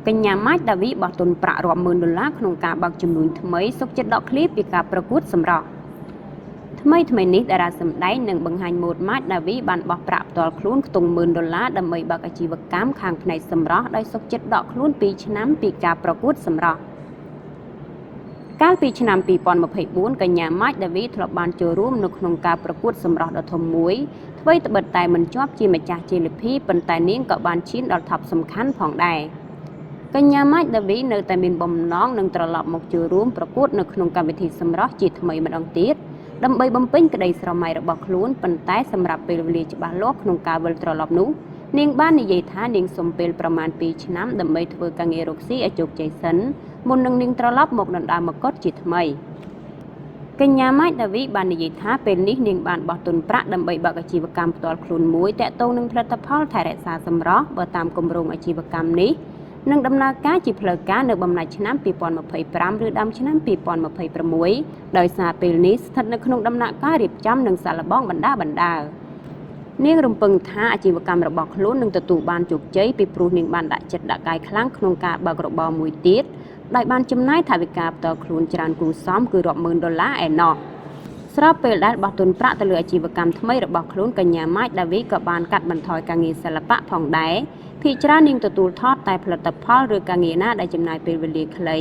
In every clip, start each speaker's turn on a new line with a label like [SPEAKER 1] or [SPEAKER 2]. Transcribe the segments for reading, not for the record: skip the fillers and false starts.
[SPEAKER 1] កញ្ញាម៉ាច់ដាវីបោះទុនប្រាក់រាប់ម៉ឺនដុល្លារក្នុងការបើកចំនួនថ្មីសុខចិត្តដកឃ្លីបពីការប្រកួតសម្រស់ថ្មីនេះតារាសម្ដែងនិងបង្ហាញម៉ូដម៉ាច់ដាវីបានបោះប្រាក់ផ្ទាល់ខ្លួនខ្ទង់10000ដុល្លារដើម្បីបើកអាជីវកម្មខាងផ្នែកសម្រស់ដោយសុខចិត្តដកខ្លួន2ឆ្នាំពីការប្រកួតសម្រស់កាលពីឆ្នាំ2024កញ្ញាម៉ាច់ដាវីធ្លាប់បានចូលរួមនៅក្នុងការប្រកួតសម្រស់ដ៏ធំមួយថ្មីត្បិតតែមិនជាប់ជាម្ចាស់ជាលភីប៉ុន្តែនាងក៏បានឈានដល់ថប់សំខាន់ផងដែរកញ្ញាម៉ាច់ដាវីនៅតែមានបំណងនឹងត្រឡប់មកចូលរួមប្រកួតនៅក្នុងកម្មវិធីសម្រស់ជាថ្មីម្ដងទៀតដើម្បីបំពេញក្តីស្រមៃរបស់ខ្លួនប៉ុន្តែសម្រាប់ពេលវេលាច្បាស់លាស់ក្នុងការវិលត្រឡប់នោះនាងបាននិយាយថានាងសុំពេលប្រមាណ2ឆ្នាំដើម្បីធ្វើការងាររកស៊ីឲ្យជោគជ័យសិនមុននឹងនាងត្រឡប់មកដណ្ដើមមកុដជាថ្មីកញ្ញាម៉ាច់ដាវីបាននិយាយថាពេលនេះនាងបានបោះទុនប្រាក់ដើម្បីបើកអាជីវកម្មផ្ទាល់ខ្លួនមួយតាក់ទងនឹងផលិតផលថែរក្សាសម្រស់បើតាមគម្រោងអាជីវកម្មនេះនឹងដំណើរការជាផ្លូវការនៅបំណាច់ឆ្នាំ2025ឬដើមឆ្នាំ2026ដោយសារពេលនេះស្ថិតនៅក្នុងដំណាក់កាលរៀបចំនិងសាកល្បងបណ្ដានាងរំពឹងថាអាជីវកម្មរបស់ខ្លួននឹងទទួលបានជោគជ័យពីព្រោះនាងបានដាក់ចិត្តដាក់កាយខ្លាំងក្នុងការបើករបរមួយទៀតដោយបានចំណាយថវិកាផ្ទាល់ខ្លួនច្រើនគួរសមគឺរាប់ម៉ឺនដុល្លារឯណោះស្របពេលដែលបោះទុនប្រាក់ទៅលើអាជីវកម្មថ្មីរបស់ខ្លួនកញ្ញាម៉ាច់ដាវីក៏បានកាត់បន្ថយការងារសិល្បៈផងដែរភាគច្រើននាងទទួលថតតែផលិតផលឬការងារណាដែលចំណាយពេលវេលាខ្លី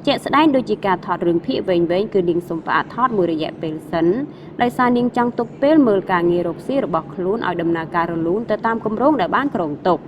[SPEAKER 1] ជាក់ស្ដែងដូចជាការថតរឿងភាគវែងគឺនាងសុំផ្អាកថតមួយរយៈពេលសិនដោយសារនាងចង់ទុកពេលមើលការងាររកស៊ីរបស់ខ្លួនឲ្យដំណើរការរលូនទៅតាមគម្រោងដែលបានគ្រោងទុក